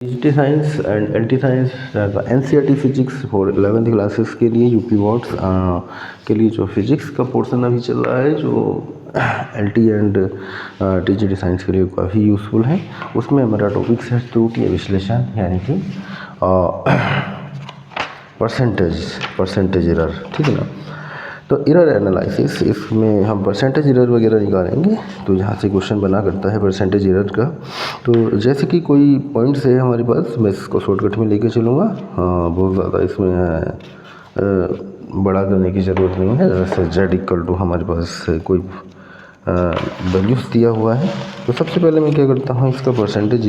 Digital science and L T science N C R T physics for 11th classes के लिए UP boards के लिए जो physics का पोर्शन अभी चल रहा है, जो L T and digital science के लिए काफ़ी यूज़फुल है। उसमें हमारा टॉपिक है त्रुटि विश्लेषण, यानी कि परसेंटेज एरर। ठीक है ना। तो एरर एनालिसिस, इसमें हम परसेंटेज एरर वगैरह निकालेंगे। तो यहाँ से क्वेश्चन बना करता है परसेंटेज एरर का। तो जैसे कि कोई पॉइंट्स है हमारे पास, मैं इसको शॉर्टकट में लेके चलूँगा। बहुत ज़्यादा इसमें बड़ा करने की ज़रूरत नहीं है। जैसे z इक्वल टू हमारे पास कोई वैल्यूज़ दिया हुआ है। तो सबसे पहले मैं क्या करता हूँ, इसका परसेंटेज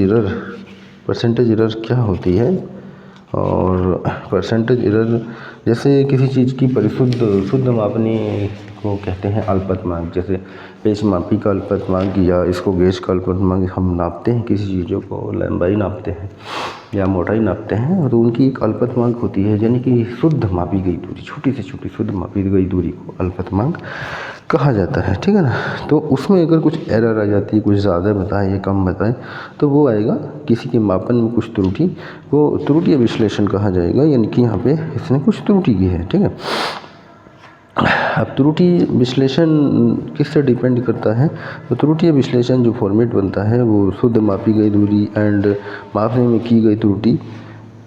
एरर क्या होती है। और परसेंटेज एरर जैसे किसी चीज़ की शुद्ध मापनी को कहते हैं अल्पतमांक। जैसे पेच मापी का अल्पतमांक या इसको गेज का अल्पतमांक हम नापते हैं, किसी चीज़ों को लंबाई नापते हैं या मोटाई नापते हैं, तो उनकी एक अल्पतमांक होती है, यानी कि शुद्ध मापी गई दूरी, छोटी से छोटी शुद्ध मापी गई दूरी को अल्पतमांक कहा जाता है। ठीक है ना। तो उसमें अगर कुछ एरर आ जाती है, कुछ ज़्यादा बताए या कम बताए, तो वो आएगा किसी के मापन में कुछ त्रुटि, वो त्रुटि विश्लेषण कहा जाएगा। यानी कि यहाँ पे इसने कुछ त्रुटि की है। ठीक है। अब त्रुटि विश्लेषण किससे डिपेंड करता है, तो त्रुटि विश्लेषण जो फॉर्मेट बनता है वो शुद्ध मापी गई दूरी एंड मापने में की गई त्रुटि।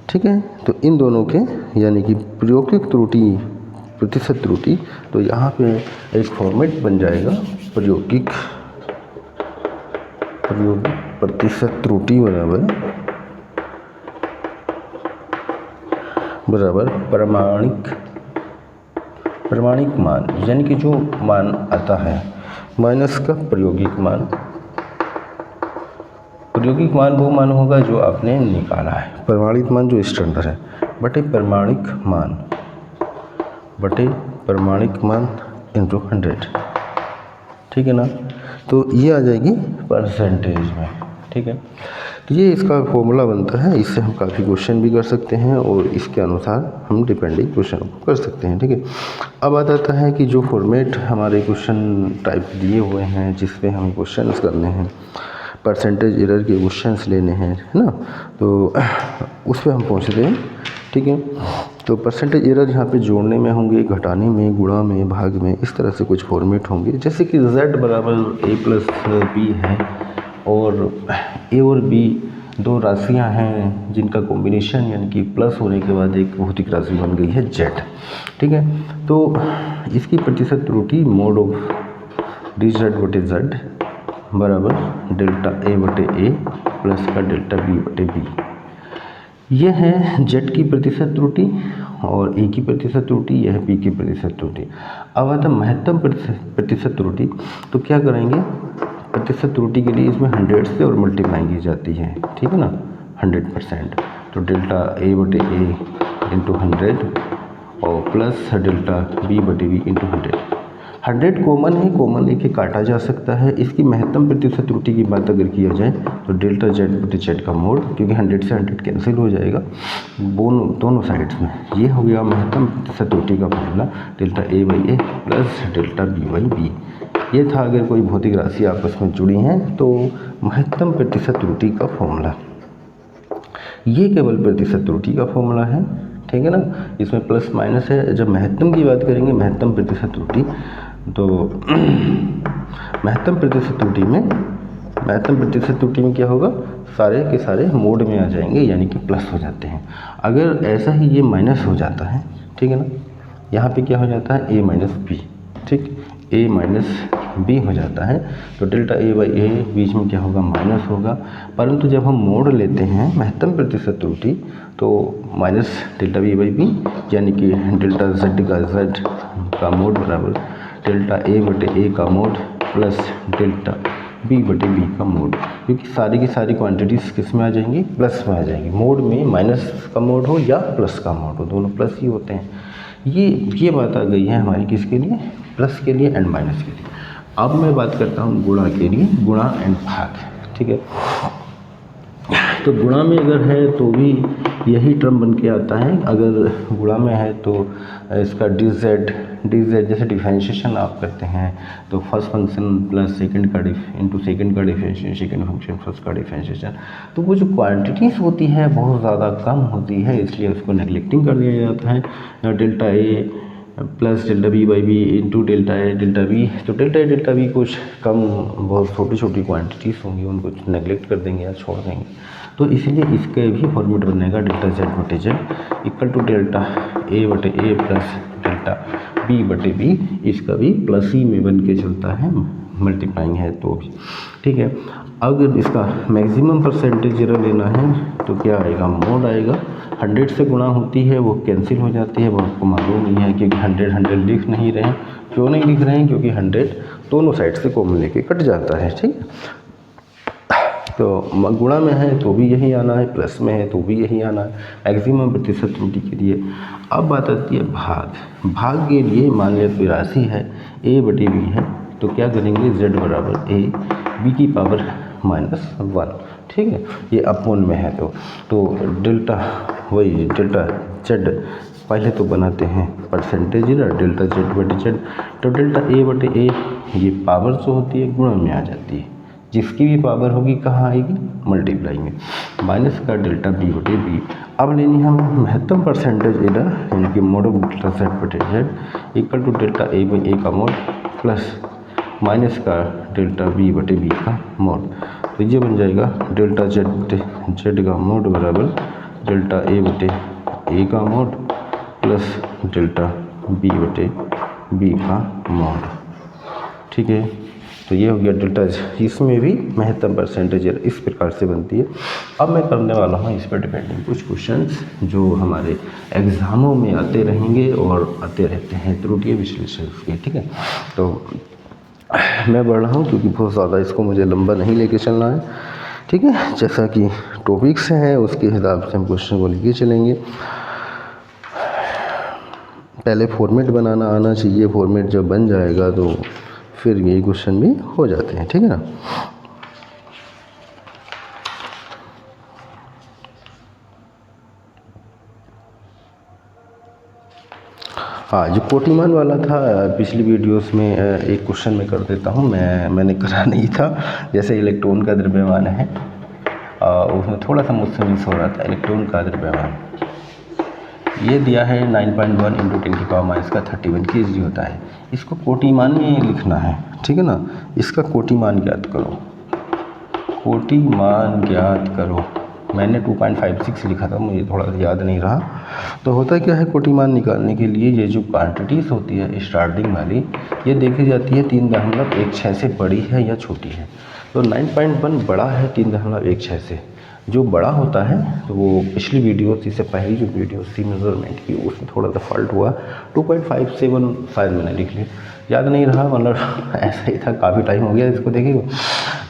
ठीक है। तो इन दोनों के, यानी कि प्रायोगिक त्रुटि, प्रतिशत त्रुटि, तो यहाँ पे एक फॉर्मेट बन जाएगा प्रायोगिक प्रतिशत त्रुटि बराबर प्रमाणिक मान, यानी कि जो मान आता है माइनस का प्रायोगिक मान। प्रायोगिक मान वो मान होगा जो आपने निकाला है, प्रमाणित मान जो स्टैंडर्ड है, बटे प्रमाणिक मान इंटू 100। ठीक है ना। तो ये आ जाएगी परसेंटेज में। ठीक है। तो ये इसका फॉर्मूला बनता है। इससे हम काफ़ी क्वेश्चन भी कर सकते हैं और इसके अनुसार हम डिपेंडिंग क्वेश्चन को कर सकते हैं। ठीक है। अब आ जाता है कि जो फॉर्मेट हमारे क्वेश्चन टाइप दिए हुए हैं, जिस पे हमें क्वेश्चंस करने हैं, परसेंटेज एरर के क्वेश्चंस लेने हैं, है ना, तो उस पर हम पहुँचते हैं। ठीक है। तो परसेंटेज एरर यहाँ पे जोड़ने में होंगे, घटाने में, गुणा में, भाग में, इस तरह से कुछ फॉर्मेट होंगे। जैसे कि z बराबर a प्लस b है और a और b दो राशियाँ हैं जिनका कॉम्बिनेशन, यानी कि प्लस होने के बाद एक भौतिक राशि बन गई है z। ठीक है। तो इसकी प्रतिशत त्रुटि मोड ऑफ dz बटे z बराबर डेल्टा a बटे a प्लस का डेल्टा b बटे b। यह है z की प्रतिशत त्रुटि और a की प्रतिशत त्रुटि, यह है b की प्रतिशत त्रुटि। अब आता महत्तम प्रतिशत त्रुटि। तो क्या करेंगे, प्रतिशत त्रुटि के लिए इसमें 100 से और मल्टीप्लाई की जाती है। ठीक है ना, 100%। तो डेल्टा a बटे a इंटू 100 और प्लस डेल्टा b बटे b इंटू 100 कॉमन है, कॉमन लेके काटा जा सकता है। इसकी महत्तम प्रतिशत त्रुटि की बात अगर किया जाए तो डेल्टा z बटे z का मोड, क्योंकि 100 से 100 कैंसिल हो जाएगा दोनों साइड्स में। ये हो गया महत्तम प्रतिशत त्रुटि का formula, delta a by a plus delta b by b। ये था अगर कोई भौतिक राशि आपस में जुड़ी हैं तो महत्तम प्रतिशत त्रुटि का फॉर्मूला। ये केवल प्रतिशत त्रुटि का फॉर्मूला है। ठीक है ना। इसमें प्लस माइनस है। जब महत्तम की बात करेंगे, महत्तम प्रतिशत त्रुटि, तो महत्तम प्रतिशत त्रुटि में क्या होगा, सारे के सारे मोड में आ जाएंगे, यानी कि प्लस हो जाते हैं। अगर ऐसा ही ये माइनस हो जाता है, ठीक है ना, यहाँ पे क्या हो जाता है, a माइनस बी। ठीक, a माइनस बी हो जाता है, तो डेल्टा a बाई a बीच में क्या होगा, माइनस होगा। परंतु जब हम मोड लेते हैं महत्तम प्रतिशत त्रुटि, तो minus delta b by B, यानी कि डेल्टा z का मोड बराबर डेल्टा a बटे a का मोड प्लस डेल्टा b बटे b का मोड। क्योंकि सारी की सारी क्वांटिटीज़ किस में आ जाएंगी, प्लस में आ जाएंगी। मोड में माइनस का मोड हो या प्लस का मोड हो, दोनों प्लस ही होते हैं। ये बात आ गई है हमारी किसके लिए, प्लस के लिए एंड माइनस के लिए। अब मैं बात करता हूँ गुणा के लिए, गुणा एंड भाग। ठीक है। तो गुणा में अगर है तो भी यही टर्म बन के आता है। अगर गुणा में है तो इसका डी जेड जैसे डिफरेंशिएशन आप करते हैं तो फर्स्ट फंक्शन प्लस सेकंड का इंटू सेकंड का डिफरेंशिएशन, सेकंड फंक्शन फर्स्ट का डिफरेंशिएशन, तो वो जो क्वांटिटीज़ होती है बहुत ज़्यादा कम होती है, इसलिए उसको नेगलेक्टिंग कर दिया जाता है। Delta A plus delta B by B into delta A delta B, तो डेल्टा ए डेल्टा बी कुछ कम बहुत छोटी छोटी क्वांटिटीज़ होंगी, उनको नेगलेक्ट कर देंगे या छोड़ देंगे। तो इसलिए इसका भी फॉर्मेट बनेगा डेल्टा जेड बटे Z equal to delta A बटे ए प्लस डेल्टा बी बटे बी, इसका भी प्लस ही में बन के चलता है, मल्टीप्लाइंग है तो भी ठीक है। अगर इसका मैक्सिमम परसेंटेज एरर लेना है तो क्या आएगा, मोड आएगा। 100 से गुणा होती है वो कैंसिल हो जाती है, वो आपको मालूम नहीं है क्योंकि 100 लिख नहीं रहे हैं। क्यों नहीं लिख रहे हैं, क्योंकि 100 दोनों साइड से कॉमन लेके कट जाता है, ठीक है। तो गुणा में है तो भी यही आना है, प्लस में है तो भी यही आना है, मैक्सिमम प्रतिशत त्रुटि के लिए। अब बात आती है भाग के लिए। मान लिया कोई राशि है a बटे b है, तो क्या करेंगे, z बराबर a b की पावर -1, ठीक है। ये अपोन में है तो डेल्टा वही डेल्टा z पहले तो बनाते हैं परसेंटेज डेल्टा z बटे z, तो डेल्टा a बटे a ये पावर जो होती है गुणा में आ जाती है, जिसकी भी पावर होगी कहाँ आएगी, मल्टीप्लाई में, माइनस का डेल्टा बी बटे बी। अब लेनी है हमें महत्तम परसेंटेज एरर, यानी कि मोड ऑफ डेल्टा जेड बटे Z equal to delta A by A का मोड प्लस माइनस का डेल्टा बी बटे बी का मोड। तो ये बन जाएगा डेल्टा जेड का मोड बराबर डेल्टा ए बटे ए का मोड प्लस डेल्टा बी बटे बी का मोड, ठीक है। तो ये हो गया डेल्टा, इसमें भी महत्तम परसेंटेज इस प्रकार से बनती है। अब मैं करने वाला हूँ इस पर डिपेंडिंग कुछ क्वेश्चंस जो हमारे एग्ज़ामों में आते रहेंगे और आते रहते हैं, त्रुटि विश्लेषण के, ठीक है। तो मैं बढ़ रहा हूँ क्योंकि बहुत ज़्यादा इसको मुझे लंबा नहीं लेके चलना है, ठीक है। जैसा कि टॉपिक्स हैं उसके हिसाब से हम क्वेश्चन को लेके चलेंगे। पहले फॉर्मेट बनाना आना चाहिए, फॉर्मेट जब बन जाएगा तो फिर ये क्वेश्चन भी हो जाते हैं, ठीक है ना। हाँ, जो कोटिमान वाला था पिछली वीडियोस में एक क्वेश्चन मैं कर देता हूँ, मैंने करा नहीं था। जैसे इलेक्ट्रॉन का द्रव्यमान है, उसमें थोड़ा सा मुझसे मिस हो रहा था। इलेक्ट्रॉन का द्रव्यमान ये दिया है 9.1 इंटू 10⁻31 kg होता है। इसको कोटिमान में लिखना है, ठीक है ना। इसका कोटिमान ज्ञात करो, कोटिमान ज्ञात करो। मैंने 2.56 लिखा था, मुझे थोड़ा याद नहीं रहा। तो होता क्या है, कोटिमान निकालने के लिए ये जो क्वांटिटीज़ होती है स्टार्टिंग वाली, ये देखी जाती है 3.16 से बड़ी है या छोटी है। तो 9.1 बड़ा है 3.16 से। जो बड़ा होता है तो वो पिछली वीडियो इससे पहली जो वीडियो थी मेजरमेंट की, उसमें थोड़ा सा फॉल्ट हुआ। 2.57 शायद मैंने लिख लिया, याद नहीं रहा, मतलब ऐसा ही था, काफ़ी टाइम हो गया इसको देखे।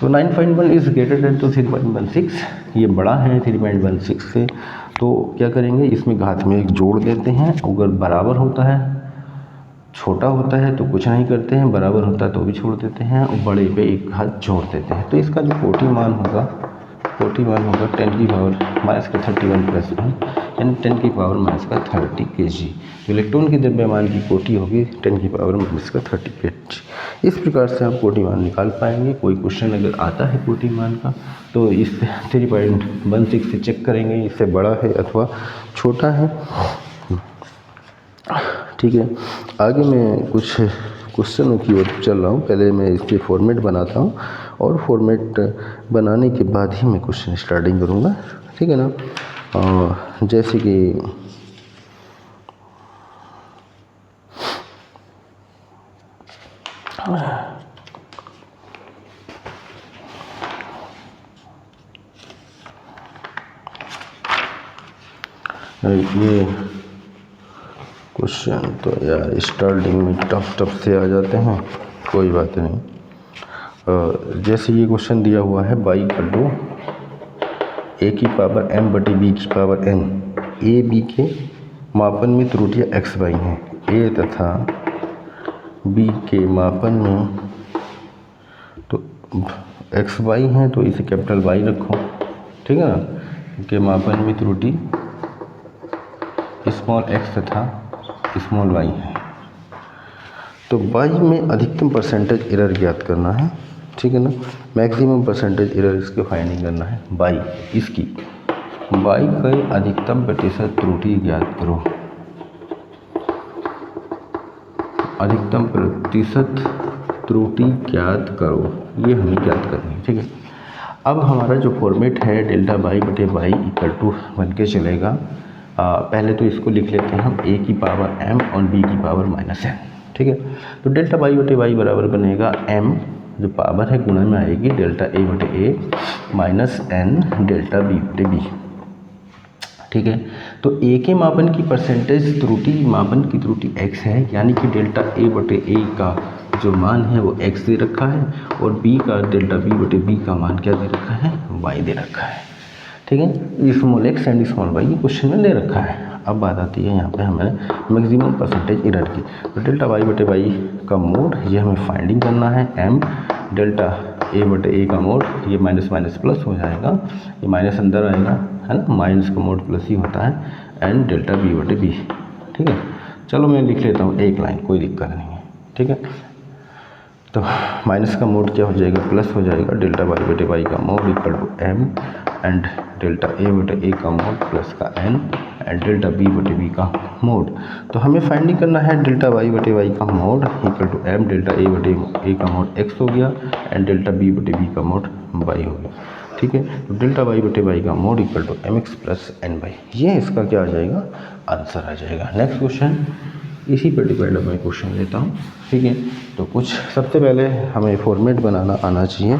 तो 9.1 इज़ ग्रेटर देन टू 3.16, ये बड़ा है 3.16 से। तो क्या करेंगे, इसमें घात में एक जोड़ देते हैं। अगर बराबर होता है, छोटा होता है तो कुछ नहीं करते हैं, बराबर होता है तो भी छोड़ देते हैं, और बड़े पे एक घात जोड़ देते हैं। तो इसका जो कोटिमान होगा 10⁻31 प्लस 1, यानी 10⁻30 kg। तो इलेक्ट्रॉन की द्रव्यमान की कोटि होगी 10⁻30 kg। इस प्रकार से आप कोटिमान निकाल पाएंगे। कोई क्वेश्चन अगर आता है कोटिमान का तो इससे 3.16 से चेक करेंगे, इससे बड़ा है अथवा छोटा है, ठीक है। आगे मैं कुछ क्वेश्चनों की ओर चल रहा हूँ। पहले मैं इसके फॉर्मेट बनाता हूँ और फॉर्मेट बनाने के बाद ही मैं क्वेश्चन स्टार्टिंग करूँगा, ठीक है ना। जैसे कि ये क्वेश्चन तो यार स्टार्टिंग में टफ से आ जाते हैं, कोई बात नहीं। जैसे ये क्वेश्चन दिया हुआ है, बाई कर दो a की पावर m बटी b की पावर n, a b के मापन में त्रुटियाँ x y हैं, a तथा b के मापन में तो x y हैं, तो इसे कैपिटल Y रखो, ठीक है ना। के मापन में त्रुटि स्मॉल x तथा स्मॉल y है। तो y में अधिकतम परसेंटेज एरर ज्ञात करना है, ठीक है ना। मैक्सिमम परसेंटेज एरर इसके फाइंडिंग करना है। y इसकी y का अधिकतम प्रतिशत त्रुटि ज्ञात करो। अधिकतम प्रतिशत त्रुटि ज्ञात करो, ये हमें ज्ञात करनी है, ठीक है। अब हमारा जो फॉर्मेट है डेल्टा y बटे वाई इक्वल टू बन के चलेगा। पहले तो इसको लिख लेते हैं हम a की पावर m और b की पावर माइनस n, ठीक है। तो डेल्टा y बटे वाई बराबर बनेगा m जो पावर है गुणा में आएगी डेल्टा a बटे a minus n delta b बटे b, ठीक है। तो a के मापन की परसेंटेज त्रुटि, मापन की त्रुटि x है, यानी कि डेल्टा a बटे a का जो मान है वो x दे रखा है और b का डेल्टा b बटे b का मान क्या दे रखा है, y दे रखा है, ठीक है। Small x and small y ये क्वेश्चन में दे रखा है। अब बात आती है यहाँ पे हमें मैक्सिमम परसेंटेज एरर की। तो डेल्टा y बटे y का मोड ये हमें फाइंडिंग करना है। m डेल्टा a बटे a का मोड, ये माइनस माइनस प्लस हो जाएगा, ये माइनस अंदर आएगा, है ना, माइनस का मोड प्लस ही होता है, एंड डेल्टा b बटे b, ठीक है। चलो मैं लिख लेता हूँ एक लाइन, कोई दिक्कत नहीं है, ठीक है। तो माइनस का मोड क्या हो जाएगा, प्लस हो जाएगा, डेल्टा y बटे y का mod equal to m and delta a बटे a का मोड प्लस का n एंड डेल्टा b बटे b का मोड। तो हमें फाइंडिंग करना है डेल्टा y बटे y का mod equal to m delta a बटे a का मोड x हो गया एंड डेल्टा b बटे b का मोड y हो गया, ठीक है। तो डेल्टा y बटे y का mod equal to mx plus ny, ये इसका क्या आ जाएगा, आंसर आ जाएगा। नेक्स्ट क्वेश्चन इसी पर डिपेंड मैं क्वेश्चन लेता हूँ, ठीक है। तो कुछ सबसे पहले हमें फॉर्मेट बनाना आना चाहिए।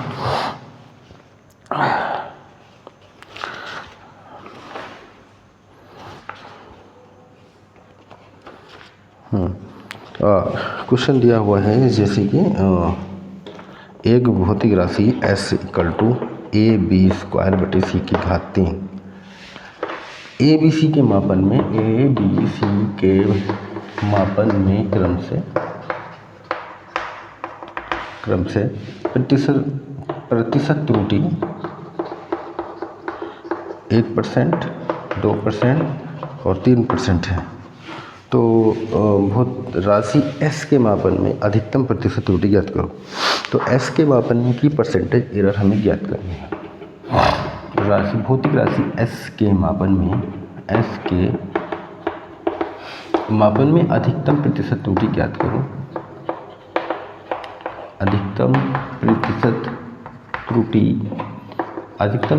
क्वेश्चन दिया हुआ है जैसे कि एक भौतिक राशि s equal to A B square बटे सी की घात 3 ए बी सी के मापन में, ए बी सी के मापन में क्रम से प्रतिशत त्रुटि 1%, 2% और 3% है। तो राशि s के मापन में अधिकतम प्रतिशत त्रुटि ज्ञात करो। तो s के मापन की परसेंटेज एरर हमें ज्ञात करनी है। राशि, भौतिक राशि s के मापन में अधिकतम प्रतिशत त्रुटि ज्ञात करो। अधिकतम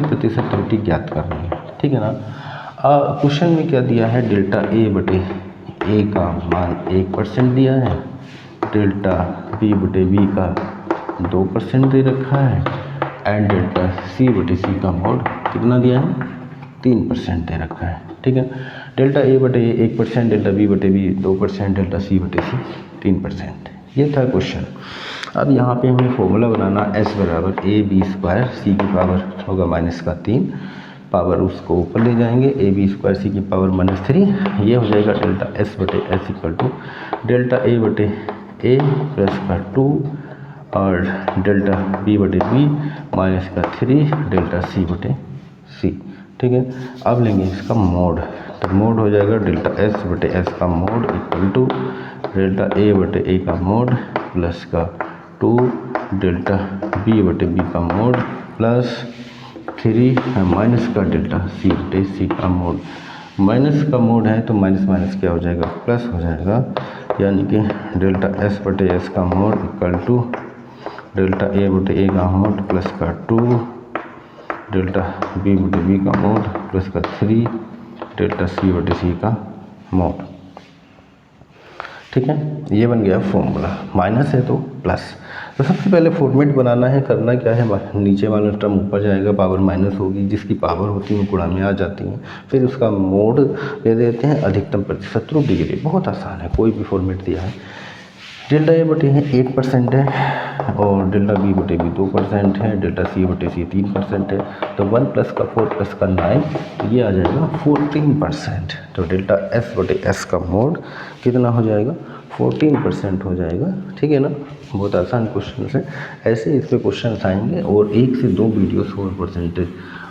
प्रतिशत त्रुटि ज्ञात करनी है, ठीक है ना। क्वेश्चन में क्या दिया है, डेल्टा a बटे a का मान 1% दिया है, डेल्टा b बटे b का 2% दे रखा है एंड डेल्टा c बटे c का मोड कितना दिया है, 3% दे रखा है, ठीक है। डेल्टा a बटे a 1%, डेल्टा b बटे b 2%, डेल्टा c बटे c 3%, ये था क्वेश्चन। अब यहाँ पे हमें फॉर्मूला बनाना, s बराबर a b स्क्वायर, c की पावर होगा माइनस का 3, पावर उसको ऊपर ले जाएंगे, ए बी स्क्वायर सी की पावर -3, ये हो जाएगा डेल्टा s बटे s equal to delta a बटे a प्लस का 2 और डेल्टा b बटे b माइनस का 3 डेल्टा c बटे c, ठीक है। अब लेंगे इसका मोड, तो मोड हो जाएगा डेल्टा s बटे s का mod equal to delta a बटे a का मोड प्लस का 2 डेल्टा b बटे b का मोड प्लस 3 माइनस का डेल्टा c बटे c का मोड। माइनस का मोड है तो माइनस माइनस क्या हो जाएगा, प्लस हो जाएगा, यानी कि डेल्टा s बटे s का mod equal to delta a बटे a का मोड प्लस का 2 डेल्टा b बटे b का मोड प्लस का 3 डेल्टा c बटे c का मोड, ठीक है। ये बन गया फॉर्मूला। माइनस है तो प्लस। तो सबसे पहले फॉर्मेट बनाना है, करना क्या है, नीचे वाला टर्म ऊपर जाएगा, पावर माइनस होगी, जिसकी पावर होती है वो गुणा में आ जाती हैं, फिर उसका मोड दे देते हैं अधिकतम प्रतिशत त्रुटि के लिए। बहुत आसान है, कोई भी फॉर्मेट दिया है। डेल्टा ए बटे 1% है और डेल्टा बी बटे बी 2% है, डेल्टा सी बटे सी 3% है, तो 1 प्लस का 4 प्लस का 9, तो ये आ जाएगा 14%। तो डेल्टा एस बटे एस का मोड कितना हो जाएगा, 14% हो जाएगा, ठीक है ना। बहुत आसान क्वेश्चन है, ऐसे इस पर क्वेश्चन आएंगे और 1 से 2 वीडियोस और परसेंटेज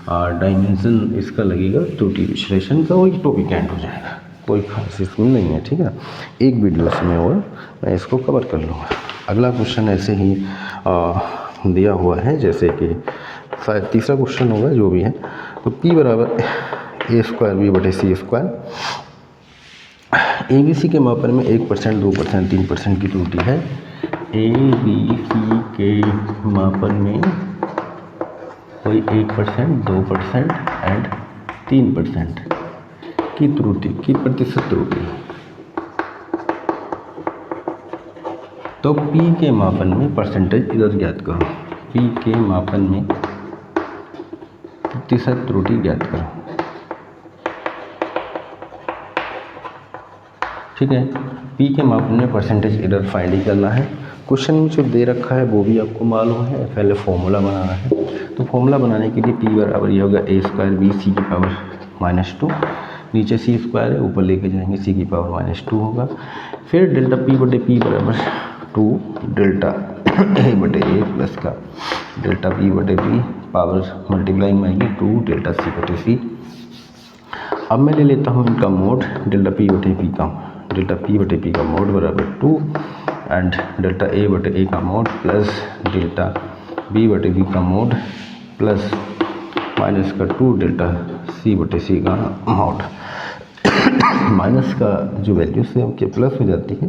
डायमेंशन इसका लगेगा त्रुटि विश्लेषण का, वही टॉपिक एंड हो जाएगा, कोई खास इसमें नहीं है। ठीक है, एक वीडियो में और मैं इसको कवर कर लूँगा। अगला क्वेश्चन ऐसे ही दिया हुआ है, जैसे कि शायद तीसरा क्वेश्चन होगा जो भी है। तो P बराबर A² B/C²। ABC के मापन में 1%, 2%, 3% की त्रुटि है। ABC के मापन में कोई 1%, 2% एंड 3% की त्रुटि, की प्रतिशत त्रुटि। तो P के मापन में परसेंटेज इधर ज्ञात करो। P के मापन में प्रतिशत त्रुटि ज्ञात करो। ठीक है, P के मापन में परसेंटेज एरर फाइंड करना है। क्वेश्चन में जो दे रखा है वो भी आपको मालूम है, पहले फॉर्मूला बनाना है। तो फॉर्मूला बनाने के लिए P बराबर ये होगा A² BC की पावर -2, नीचे C² है, ऊपर लेके जाएंगे C की पावर -2 होगा। फिर डेल्टा P/P बराबर 2 डेल्टा A/A प्लस का डेल्टा P/P पावर मल्टीप्लाइंग आएगी 2 डेल्टा C/C। अब मैं ले लेता हूँ इनका मोड, डेल्टा P/P का मोड बराबर 2 एंड डेल्टा A/A का मोड प्लस डेल्टा B/B का मोड प्लस माइनस का 2 डेल्टा C/C का मोड। माइनस का जो वैल्यू से के प्लस हो जाती है,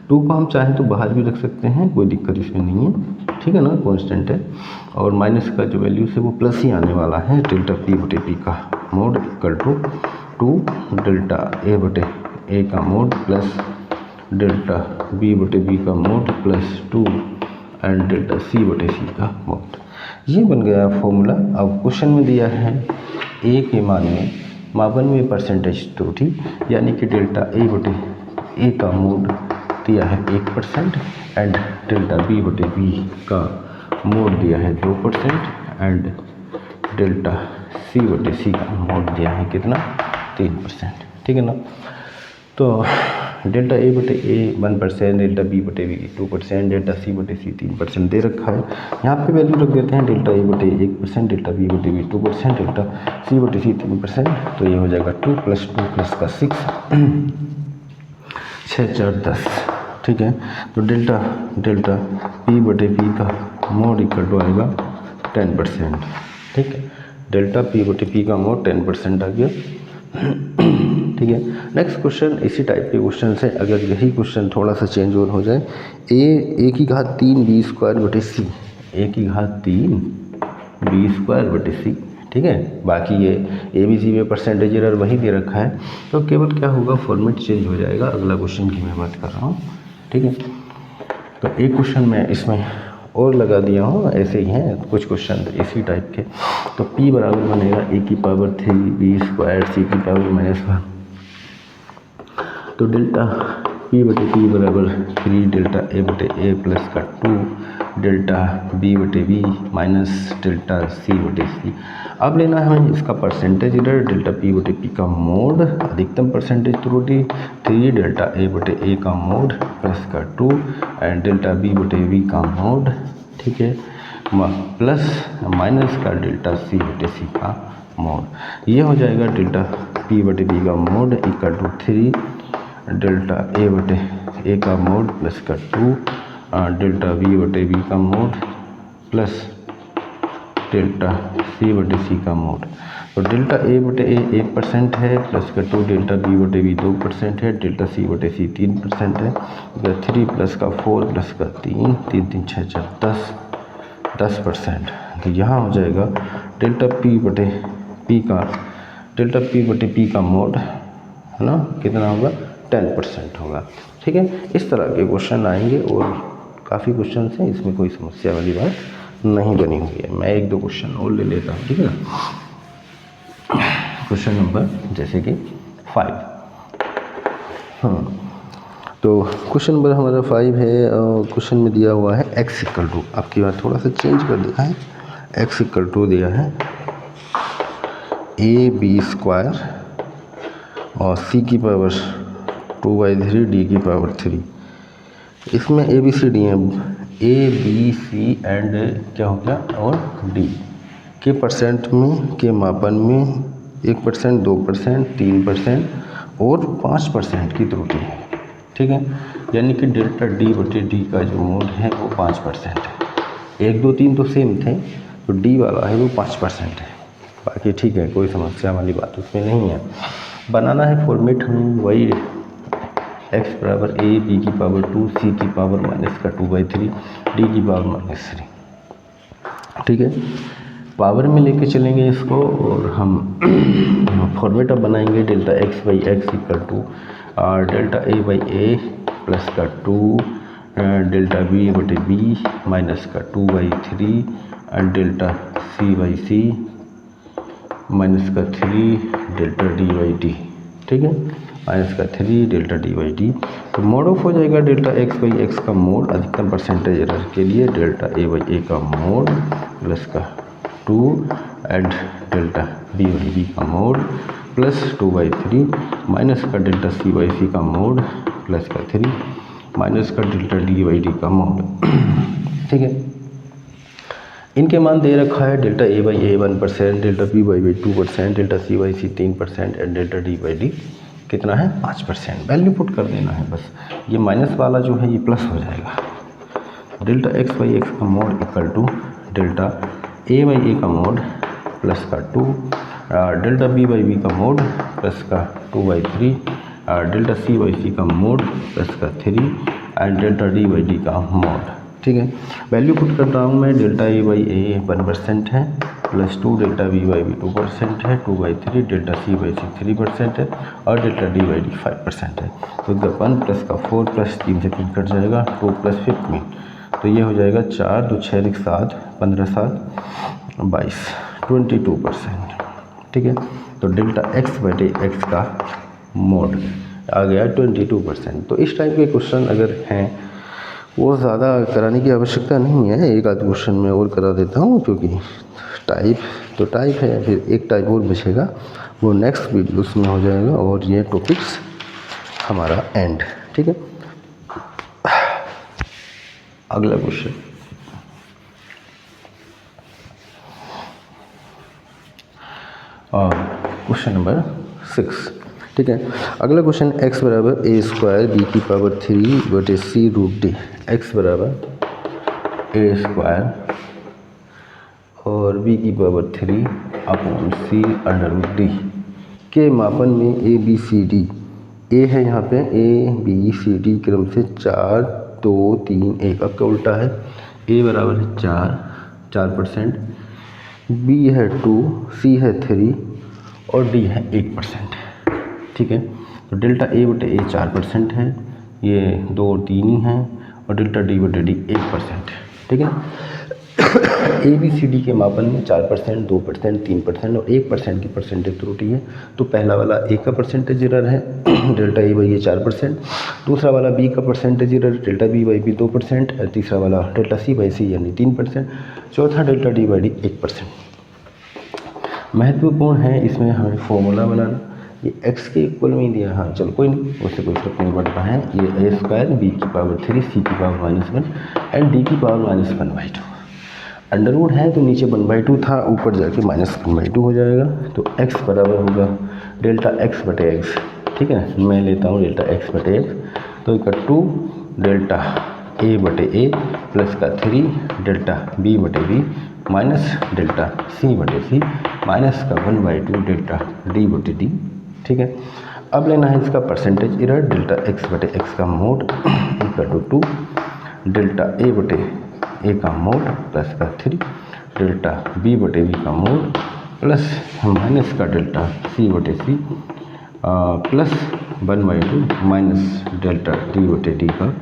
2 को हम चाहें तो बाहर भी रख सकते हैं, कोई दिक्कत इसमें नहीं है। ठीक है ना, कांस्टेंट है। और माइनस का जो वैल्यू से वो प्लस ही आने वाला है। डेल्टा P/P का mod equal to 2 delta A/A का मोड प्लस डेल्टा B/B का mod plus 2 and delta C/C का मोड। ये बन गया फॉर्मूला। अब क्वेश्चन में दिया है A के मान में मापन में परसेंटेज त्रुटि, यानी कि डेल्टा A/A का मोड दिया है 1% एंड डेल्टा B/B का मोड दिया है 2% एंड डेल्टा C/C का मोड दिया है कितना, 3%। ठीक है ना। तो delta A/A 1%, delta B/B 2%, delta C/C 3% दे रखा है। यहाँ पे वैल्यू रख देते हैं, delta A/A 1%, delta B/B 2%, delta C/C 3%। तो ये हो जाएगा 2 + 2 + का 6 6 4 10। ठीक है, तो डेल्टा P/P का मोड इक्वल टू आएगा 10%। ठीक है, डेल्टा P/P का मोड 10% आ गया। ठीक है, नेक्स्ट क्वेश्चन इसी टाइप के क्वेश्चन है। अगर यही क्वेश्चन थोड़ा सा चेंज और हो जाए, A⁻3 B² A⁻3 B² ठीक है, बाकी ये ABC में परसेंटेज एरर वही दे रखा है, तो केवल क्या होगा, फॉर्मेट चेंज हो जाएगा। अगला क्वेश्चन की मैं बात कर रहा हूँ। ठीक है, तो एक क्वेश्चन मैं इसमें और लगा दिया हूँ, ऐसे ही हैं कुछ क्वेश्चन इसी टाइप के। तो P बराबर बनेगा A⁻3 B² C की पावर -1। तो डेल्टा P/P बराबर 3 डेल्टा A/A प्लस का 2 delta B/B minus delta C/C। अब लेना है हमें इसका परसेंटेज एरर, डेल्टा P/P का मोड, अधिकतम परसेंटेज त्रुटि 3 डेल्टा A/A का मोड प्लस का 2 एंड डेल्टा B/B का मोड। ठीक है, प्लस माइनस का डेल्टा C/C का मोड। ये हो जाएगा डेल्टा P/P का mod equal to 3 delta A/A का मोड प्लस का 2 डेल्टा B/B का मोड प्लस डेल्टा C/C का मोड। तो डेल्टा A/A 1% है प्लस का 2 डेल्टा B/B 2% है, डेल्टा C/C 3% है, 3 प्लस का 4 प्लस का 3 3 3 6 4 10%। तो यहाँ हो जाएगा डेल्टा P/P का मोड है ना, कितना होगा, 10% होगा। ठीक है, इस तरह के क्वेश्चन आएंगे और काफ़ी क्वेश्चन हैं, इसमें कोई समस्या वाली बात नहीं बनी हुई है। मैं 1-2 क्वेश्चन और ले लेता हूँ। ठीक है ना, क्वेश्चन नंबर जैसे कि 5। तो क्वेश्चन नंबर हमारा 5 है। क्वेश्चन में दिया हुआ है x इक्वल टू, आपकी बात थोड़ा सा चेंज कर दिया है, x इक्वल टू दिया है AB² और C की पावर 2/3 D की पावर 3। इसमें ABCD है, A B C एंड क्या हो गया और D। के परसेंट में, के मापन में 1%, 2%, 3% और 5% की त्रुटि है। ठीक है, यानी कि डेल्टा डी बटे डी का जो मोड है वो 5% है। 1, 2, 3 तो सेम थे, तो डी वाला है वो 5% है। बाकी ठीक है, कोई समस्या वाली बात उसमें नहीं है। बनाना है फॉर्मेट हमें वही x बराबर a b की पावर 2 c की पावर -2/3 d की पावर -3। ठीक है, पावर में लेके चलेंगे इसको और हम फॉर्मेट अब बनाएंगे delta x by X equal to delta a by a plus का 2 डेल्टा b बटे b माइनस का 2/3 and delta c by c minus का 3 डेल्टा d बाई डी। ठीक है, माइनस का 3 डेल्टा डी बाई डी। तो मोड ऑफ हो जाएगा डेल्टा एक्स बाई एक्स का मोड अधिकतम परसेंटेज एरर के लिए डेल्टा ए बाई ए का मोड प्लस का 2 and delta B by B का मोड प्लस 2/3 माइनस का डेल्टा सी बाई सी का मोड प्लस का 3 माइनस का डेल्टा डी बाई डी का मोड। ठीक है, इनके मान दे रखा है delta A by A 1%, delta B by B 2%, delta C by C 3% and delta D by D कितना है 5%। वैल्यू पुट कर देना है बस। ये माइनस वाला जो है ये प्लस हो जाएगा। डेल्टा एक्स बाई एक्स का mod equal to delta A by A का मोड प्लस का 2 डेल्टा बी बाई बी का मोड प्लस का 2/3 डेल्टा सी बाई सी का मोड प्लस का 3 and delta D by D का मोड। ठीक है, वैल्यू पुट कर रहा हूँ मैं। डेल्टा ए बाई ए 1% है plus 2 delta B by B 2% है 2/3 डेल्टा सी बाई सी 3% है और डेल्टा डी बाई डी 5% है। तो 1 प्लस का 4 प्लस 3 से 3 कट जाएगा 2 प्लस 15, तो ये हो जाएगा 4 2 6 7 15 7 22 22%। ठीक है, तो डेल्टा एक्स बटे एक्स का मोड आ गया 22%। तो इस टाइप के क्वेश्चन अगर हैं वो ज़्यादा कराने की आवश्यकता नहीं है, एक आध क्वेश्चन में और करा देता हूँ क्योंकि टाइप है। फिर एक टाइप और बचेगा, वो नेक्स्ट वीडियोस में हो जाएगा और ये टॉपिक्स हमारा एंड। ठीक है, अगला क्वेश्चन और क्वेश्चन नंबर 6। ठीक है, अगला क्वेश्चन x बराबर ए स्क्वायर बी की पावर 3 बटे सी रूट डी। एक्स बराबर ए स्क्वायर और बी की पावर 3 अपॉन सी अंडर रूट डी के मापन में ए बी सी डी। ए है यहाँ पे ए बी सी डी क्रम से 4 2 3 1, अब क्या उल्टा है। ए बराबर है 4%, बी है 2, सी है 3 और डी है 1%। ठीक है, तो डेल्टा ए बटे ए 4% है, ये 2 और 3 ही हैं और डेल्टा डी बटे डी 1%। ठीक है, ए बी सी डी के मापन में 4%, 2%, 3% और 1% की परसेंटेज त्रुटि है। तो पहला वाला ए का परसेंटेज एरर है डेल्टा ए बाई ए 4%, दूसरा वाला बी का percentage error delta B by B 2%, तीसरा वाला डेल्टा सी बाई सी यानी 3%, चौथा डेल्टा डी बाई डी 1%। महत्वपूर्ण है इसमें हमें फॉर्मूला बनाना। ये x के इक्वल में ही दिया, हाँ चलो कोई नहीं, उससे कोई फर्क नहीं पड़ता है। ये ए स्क्वायर बी की पावर 3 सी की पावर -1 एंड डी की पावर -1/2 अंडर रूट है, तो नीचे 1/2 था, ऊपर जाके -1/2 हो जाएगा। तो x बराबर होगा डेल्टा x बटे एक्स। ठीक है, मैं लेता हूँ डेल्टा x बटे एक्स, तो इक्वल टू डेल्टा a बटे a प्लस का 3 डेल्टा b बटे b माइनस डेल्टा c बटे c माइनस का 1/2 डेल्टा d बटे d। ठीक है, अब लेना है इसका परसेंटेज एरर डेल्टा एक्स बटे एक्स का mod equal to 2 delta A बटे ए का मोड प्लस का 3 डेल्टा बी बटे बी का मोड प्लस माइनस का डेल्टा सी बटे C plus 1/2 minus delta D बटे डी का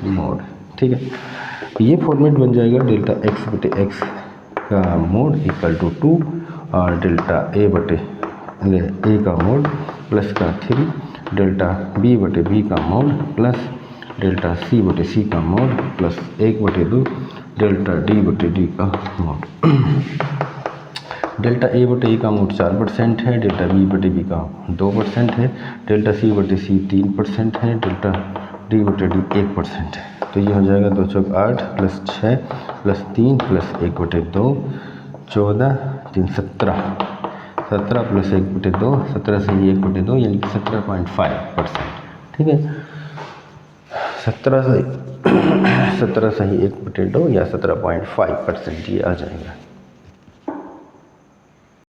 मोड। ठीक है, ये फॉर्मेट बन जाएगा डेल्टा एक्स बटे एक्स का मोड इक्वल टू 2 और डेल्टा ए बटे ए का मोड प्लस का 3 डेल्टा बी बटे बी का मोड प्लस डेल्टा सी बटे सी का मोड प्लस 1/2 डेल्टा डी बटे डी का मोड। डेल्टा ए बटे ए का मोड 4% है, डेल्टा बी बटे बी का 2% है, डेल्टा सी बटे सी 3% है, डेल्टा डी बटे डी 1% है। तो ये हो जाएगा 2 चौक 8 प्लस 6 प्लस 3 प्लस 1/2 14 3 17, 17 प्लस 1/2, 17 से ही 1/2 यानी कि 17.5%। ठीक है, 17 से ही 1/2 या 17.5% ये आ जाएगा।